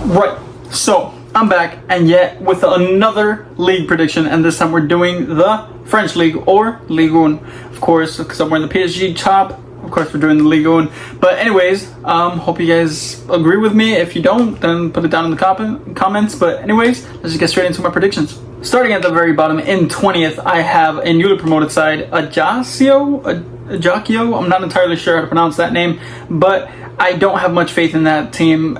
Right, so I'm back, and yet with another league prediction, and this time we're doing the French League, or Ligue 1, of course, because I'm wearing the PSG top. Of course, we're doing the Ligue 1. But anyways, hope you guys agree with me. If you don't, then put it down in the comments. But anyways, let's just get straight into my predictions. Starting at the very bottom, in 20th, I have a newly promoted side, Ajaccio. I'm not entirely sure how to pronounce that name, but I don't have much faith in that team.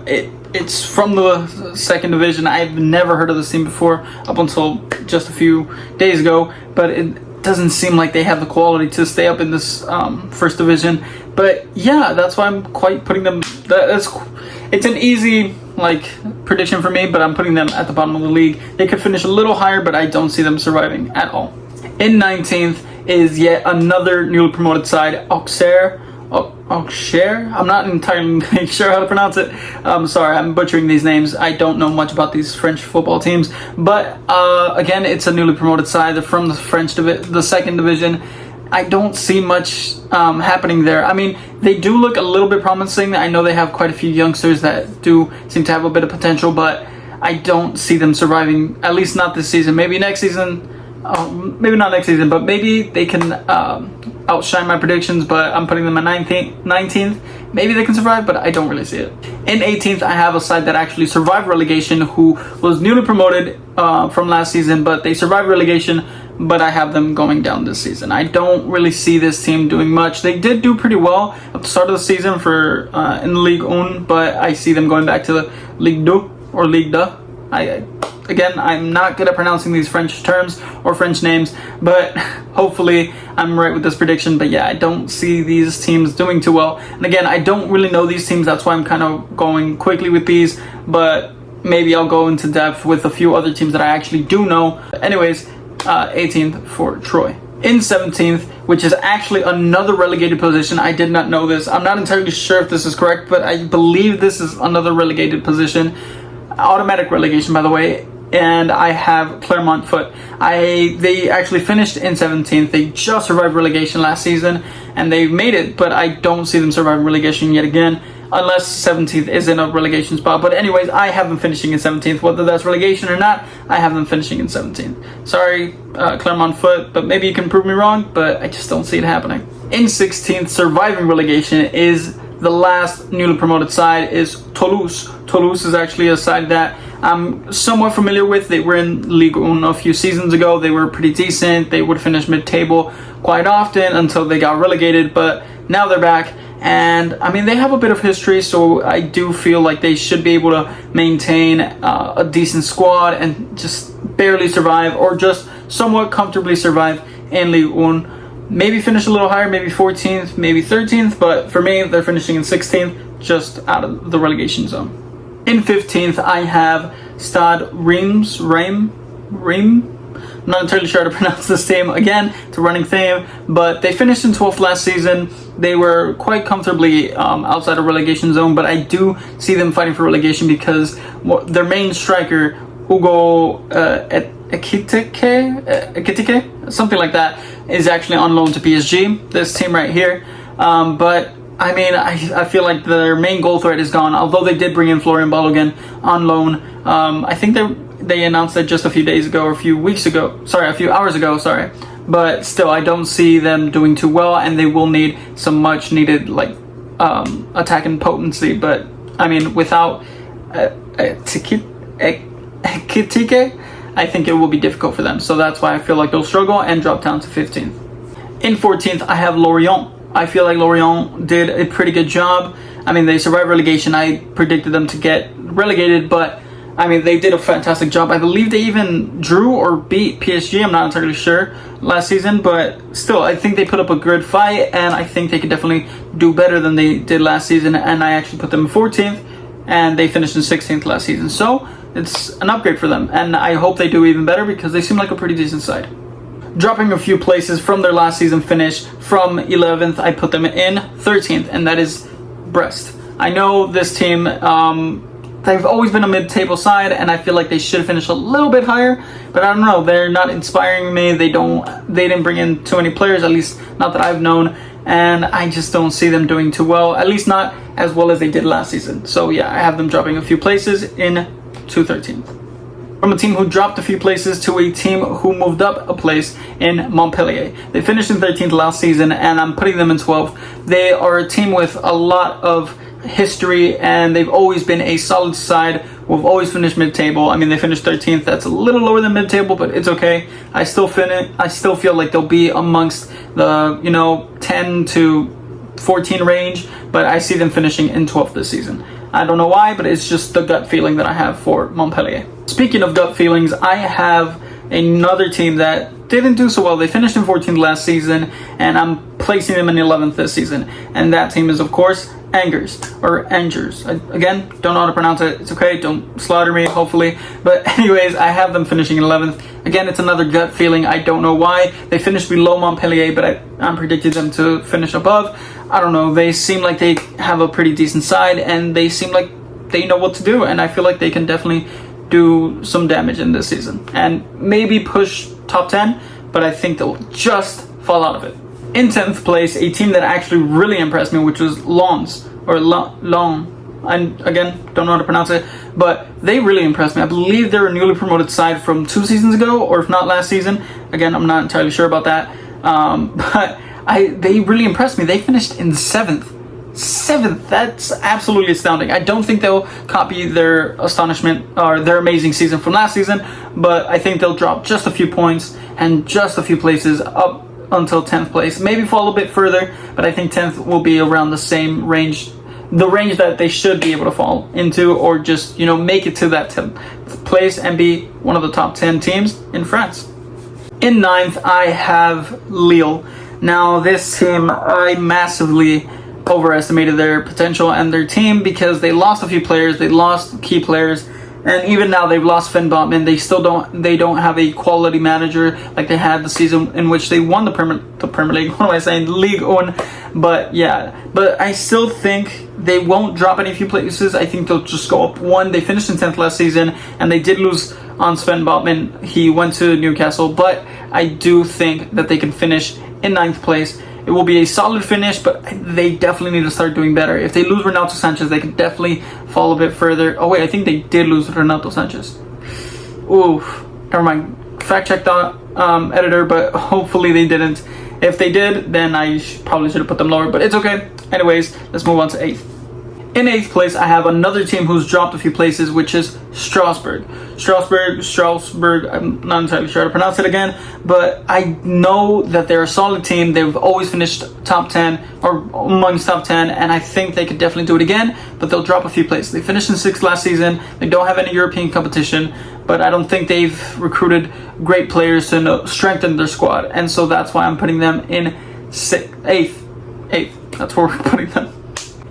It's from the second division. I've never heard of this team before up until just a few days ago, but it doesn't seem like they have the quality to stay up in this first division. But yeah, that's why I'm quite putting them. It's an easy prediction for me, but I'm putting them at the bottom of the league. They could finish a little higher, but I don't see them surviving at all. In 19th is yet another newly promoted side, Auxerre. I'm not entirely sure how to pronounce it. I'm sorry, I'm butchering these names. I don't know much about these French football teams. But again, it's a newly promoted side. They're from the second division. I don't see much happening there. I mean, they do look a little bit promising. I know they have quite a few youngsters that do seem to have a bit of potential, but I don't see them surviving, at least not this season. Maybe next season. Maybe not next season, but maybe they can outshine my predictions. But I'm putting them at 19th. Maybe they can survive, but I don't really see it. In 18th, I have a side that actually survived relegation, who was newly promoted from last season, but they survived relegation. But I have them going down this season. I don't really see this team doing much. They did do pretty well at the start of the season for in the Ligue 1, but I see them going back to the Ligue 2 or Ligue 2. Again, I'm not good at pronouncing these French terms or French names, but hopefully I'm right with this prediction. But yeah, I don't see these teams doing too well. And again, I don't really know these teams. That's why I'm kind of going quickly with these. But maybe I'll go into depth with a few other teams that I actually do know. Anyways, 18th for Troy. In 17th, which is actually another relegated position. I did not know this. I'm not entirely sure if this is correct, but I believe this is another relegated position. Automatic relegation, by the way. And I have Clermont Foot. They actually finished in 17th. They just survived relegation last season, and they made it, but I don't see them surviving relegation yet again, unless 17th is in a relegation spot. But anyways, I have them finishing in 17th. Whether that's relegation or not, I have them finishing in 17th. Sorry, Clermont Foot, but maybe you can prove me wrong, but I just don't see it happening. In 16th, surviving relegation is the last newly promoted side, is Toulouse. Toulouse is actually a side that I'm somewhat familiar with. They were in Ligue 1 a few seasons ago. They were pretty decent. They would finish mid-table quite often until they got relegated, but now they're back. And I mean, they have a bit of history, so I do feel like they should be able to maintain a decent squad and just barely survive, or just somewhat comfortably survive in Ligue 1. Maybe finish a little higher, maybe 14th, maybe 13th, but for me, they're finishing in 16th, just out of the relegation zone. In 15th, I have Stade Reims. I'm not entirely sure how to pronounce this team. Again, it's a running theme, but they finished in 12th last season. They were quite comfortably outside of relegation zone, but I do see them fighting for relegation because their main striker, Hugo Ekitike, something like that, is actually on loan to PSG, this team right here. But I mean, I feel like their main goal threat is gone, although they did bring in Florian Balogun on loan. I think they announced that just a few hours ago, but still, I don't see them doing too well, and they will need some much needed attacking potency. But I mean, without Ekitike, I think it will be difficult for them. So that's why I feel like they'll struggle and drop down to 15th. In 14th, I have Lorient. I feel like Lorient did a pretty good job. I mean, they survived relegation. I predicted them to get relegated, but I mean, they did a fantastic job. I believe they even drew or beat PSG. I'm not entirely sure last season, but still, I think they put up a good fight, and I think they could definitely do better than they did last season. And I actually put them in 14th, and they finished in 16th last season. So it's an upgrade for them, and I hope they do even better because they seem like a pretty decent side. Dropping a few places from their last season finish, from 11th, I put them in 13th, and that is Brest. I know this team, they've always been a mid-table side, and I feel like they should finish a little bit higher, but I don't know, they're not inspiring me. They didn't bring in too many players, at least not that I've known, and I just don't see them doing too well, at least not as well as they did last season. So yeah, I have them dropping a few places in to 13th. From a team who dropped a few places to a team who moved up a place in Montpellier. They finished in 13th last season, and I'm putting them in 12th. They are a team with a lot of history, and they've always been a solid side who have always finished mid-table. I mean, they finished 13th. That's a little lower than mid-table, but it's okay. I still feel like they'll be amongst the 10 to 14 range, but I see them finishing in 12th this season. I don't know why, but it's just the gut feeling that I have for Montpellier. Speaking of gut feelings, I have another team that didn't do so well. They finished in 14th last season, and I'm placing them in 11th this season. And that team is, of course, Angers. Again, don't know how to pronounce it. It's okay. Don't slaughter me, hopefully. But anyways, I have them finishing in 11th. Again, it's another gut feeling. I don't know why. They finished below Montpellier, but I'm predicting them to finish above. I don't know. They seem like they have a pretty decent side, and they seem like they know what to do. And I feel like they can definitely do some damage in this season and maybe push top 10, but I think they'll just fall out of it. In 10th place, a team that actually really impressed me, which was Lens, or Long. And again, don't know how to pronounce it, but they really impressed me. I believe they're a newly promoted side from 2 seasons ago, or if not last season. Again, I'm not entirely sure about that. But they really impressed me. They finished in 7th. That's absolutely astounding. I don't think they'll copy their astonishment or their amazing season from last season, but I think they'll drop just a few points and just a few places up until 10th place. Maybe fall a bit further, but I think 10th will be around the same range, the range that they should be able to fall into, or just make it to that 10th place and be one of the top 10 teams in France. In 9th, I have Lille. Now, this team, I massively overestimated their potential and their team because they lost a few players, they lost key players, and even now they've lost Sven Botman. They don't have a quality manager like they had the season in which they won the Premier League. What am I saying? Ligue 1. But I still think they won't drop any few places. I think they'll just go up one. They finished in 10th last season, and they did lose on Sven Botman. He went to Newcastle, but I do think that they can finish in 9th place. It will be a solid finish, but they definitely need to start doing better. If they lose Renato Sanchez, they could definitely fall a bit further. Oh wait, I think they did lose Renato Sanchez. Oof, never mind. Fact check that, editor, but hopefully they didn't. If they did, then I probably should have put them lower, but it's okay. Anyways, let's move on to 8th. In 8th place, I have another team who's dropped a few places, which is Strasbourg. I'm not entirely sure how to pronounce it again, but I know that they're a solid team. They've always finished top 10 or amongst top 10, and I think they could definitely do it again, but they'll drop a few places. They finished in 6th last season. They don't have any European competition, but I don't think they've recruited great players to strengthen their squad, and so that's why I'm putting them in 8th. That's where we're putting them.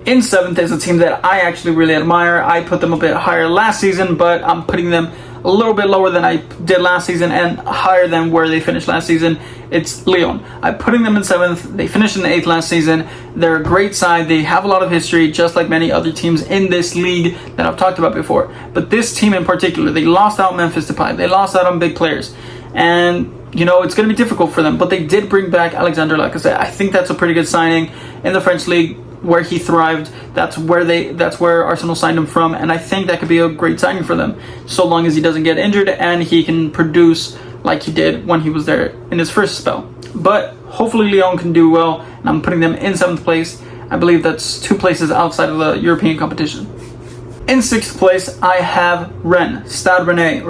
In 7th is a team that I actually really admire. I put them a bit higher last season, but I'm putting them a little bit lower than I did last season and higher than where they finished last season. It's Lyon. I'm putting them in 7th. They finished in 8th last season. They're a great side. They have a lot of history, just like many other teams in this league that I've talked about before. But this team in particular, they lost out Memphis Depay. They lost out on big players. And it's going to be difficult for them. But they did bring back Alexander Lacazette. I think that's a pretty good signing in the French league, where he thrived. That's where Arsenal signed him from, and I think that could be a great signing for them, so long as he doesn't get injured and he can produce like he did when he was there in his first spell. But hopefully Lyon can do well, and I'm putting them in 7th place. I believe that's 2 places outside of the European competition. In 6th place, I have Rennes, Stade Rennes.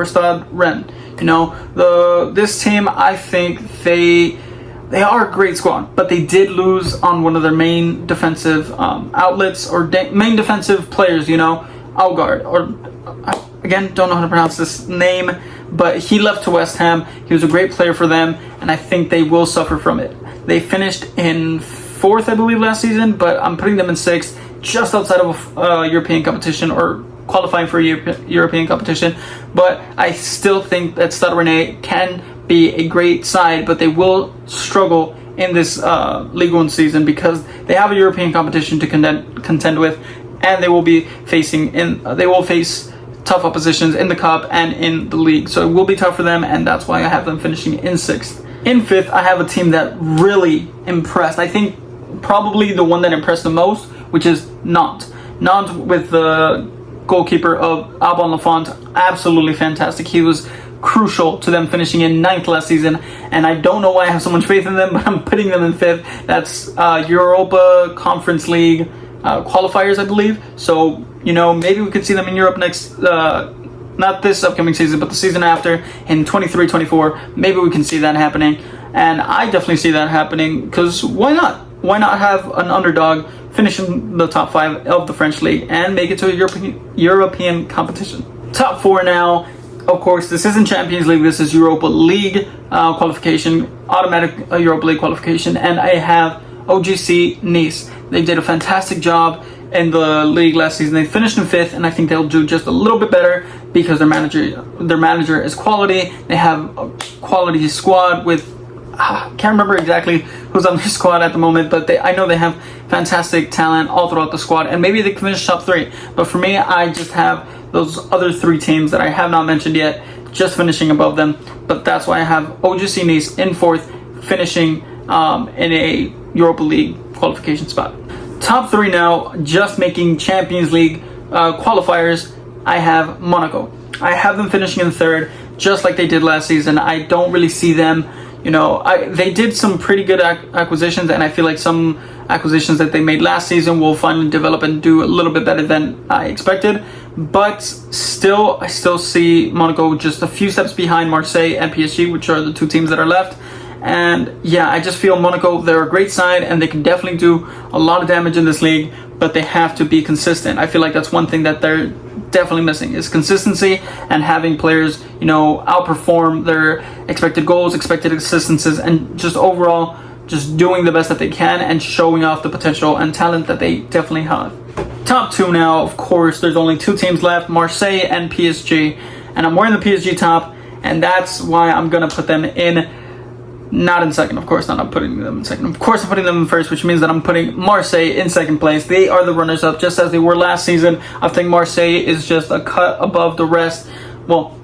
This team, I think they are a great squad, but they did lose on one of their main defensive outlets or main defensive players, Algard, or again, don't know how to pronounce this name, but he left to West Ham. He was a great player for them, and I think they will suffer from it. They finished in 4th, I believe, last season, but I'm putting them in 6th, just outside of European competition or qualifying for European competition. But I still think that Stade Rennes can be a great side, but they will struggle in this Ligue 1 season because they have a European competition to contend with, and they will face tough oppositions in the cup and in the league. So it will be tough for them, and that's why I have them finishing in 6th. In 5th, I have a team that really impressed. I think probably the one that impressed the most, which is Nantes. Nantes with the goalkeeper of Alban Lafont, absolutely fantastic. He was crucial to them finishing in 9th last season, and I don't know why I have so much faith in them, but I'm putting them in 5th. That's Europa Conference League qualifiers, I believe. So, maybe we could see them in Europe next, not this upcoming season, but the season after, in 23-24. Maybe we can see that happening, and I definitely see that happening, because why not? Why not have an underdog finish in the top 5 of the French League and make it to a European competition? Top 4 now. Of course, this isn't Champions League, this is Europa League qualification, automatic Europa League qualification, and I have OGC Nice. They did a fantastic job in the league last season. They finished in 5th, and I think they'll do just a little bit better because their manager is quality. They have a quality squad with, I can't remember exactly who's on their squad at the moment, but I know they have fantastic talent all throughout the squad, and maybe they can finish top 3. But for me, I just have those other 3 teams that I have not mentioned yet, just finishing above them. But that's why I have OGC Nice in 4th, finishing in a Europa League qualification spot. Top 3 now, just making Champions League qualifiers. I have Monaco. I have them finishing in 3rd, just like they did last season. I don't really see them. They did some pretty good acquisitions, and I feel like some acquisitions that they made last season will finally develop and do a little bit better than I expected. But still, I still see Monaco just a few steps behind Marseille and PSG, which are the 2 teams that are left. And yeah, I just feel Monaco, they're a great side, and they can definitely do a lot of damage in this league, but they have to be consistent. I feel like that's one thing that they're definitely missing, is consistency and having players, outperform their expected goals, expected assistances, and just overall just doing the best that they can and showing off the potential and talent that they definitely have. Top 2 now, of course, there's only 2 teams left, Marseille and PSG, and I'm wearing the PSG top, and that's why I'm gonna put them in, not in 2nd, of course, not putting them in 2nd. Of course, I'm putting them in 1st, which means that I'm putting Marseille in 2nd place. They are the runners-up, just as they were last season. I think Marseille is just a cut above the rest. Well,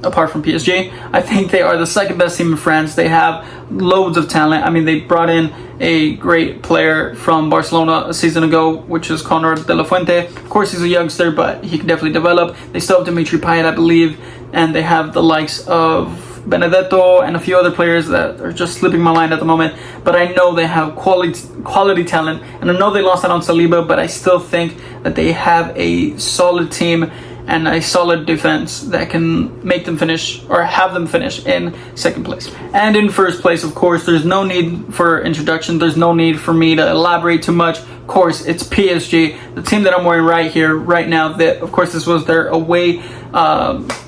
apart from PSG, I think they are the 2nd best team in France. They have loads of talent. I mean, they brought in a great player from Barcelona a season ago, which is Conrad de la Fuente. Of course, he's a youngster, but he can definitely develop. They still have Dimitri Payet, I believe, and they have the likes of Benedetto and a few other players that are just slipping my mind at the moment. But I know they have quality talent, and I know they lost out on Saliba, but I still think that they have a solid team and a solid defense that can make them finish, or have them finish, in 2nd place. And in 1st place, of course, there's no need for introduction. There's no need for me to elaborate too much. Of course, it's PSG, the team that I'm wearing right here, right now. That, of course, this was their away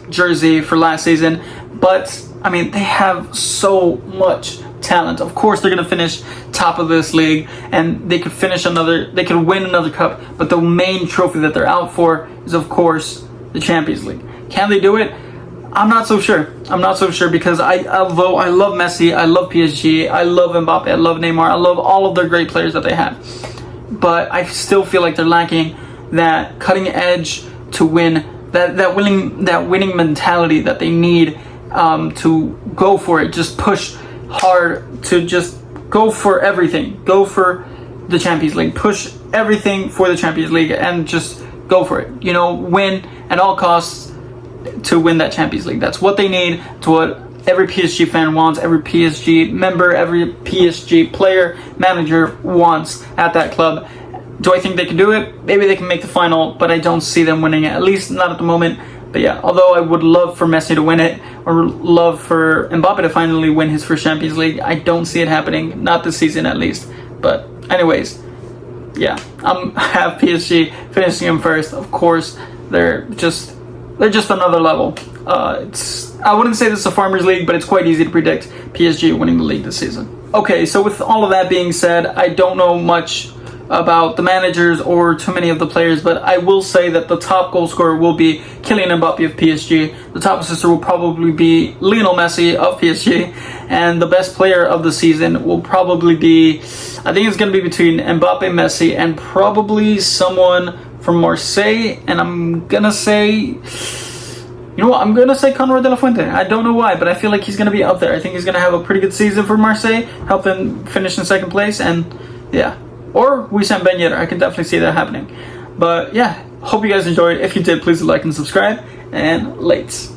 jersey for last season. But, I mean, they have so much talent. Of course, they're going to finish top of this league, and they could win another cup. But the main trophy that they're out for is, of course, the Champions League. Can they do it? I'm not so sure. Because although I love Messi, I love PSG, I love Mbappe, I love Neymar, I love all of their great players that they have. But I still feel like they're lacking that cutting edge to win, that winning mentality that they need to go for it. Just push hard, to just go for everything. Go for the Champions League. Push everything for the Champions League and just go for it. Win at all costs to win that Champions League. That's what they need. It's what every PSG fan wants, every PSG member, every PSG player, manager wants at that club. Do I think they can do it? Maybe they can make the final, but I don't see them winning it, at least not at the moment. But yeah, although I would love for Messi to win it, or love for Mbappe to finally win his first Champions League, I don't see it happening, not this season at least. But anyways, yeah, I have PSG finishing in 1st. Of course, they're just another level. I wouldn't say this is a farmers league, but it's quite easy to predict PSG winning the league this season. Okay, so with all of that being said, I don't know much about the managers or too many of the players, but I will say that the top goal scorer will be Kylian Mbappe of PSG. The top assister will probably be Lionel Messi of PSG, and the best player of the season will probably be, I think it's going to be between Mbappe, Messi, and probably someone from Marseille. And I'm going to say, I'm going to say Conrad de la Fuente. I don't know why, but I feel like he's going to be up there. I think he's going to have a pretty good season for Marseille, help them finish in 2nd place, and yeah, or Wissam Ben Yedder. I can definitely see that happening. But yeah, hope you guys enjoyed. If you did, please like and subscribe, and lates.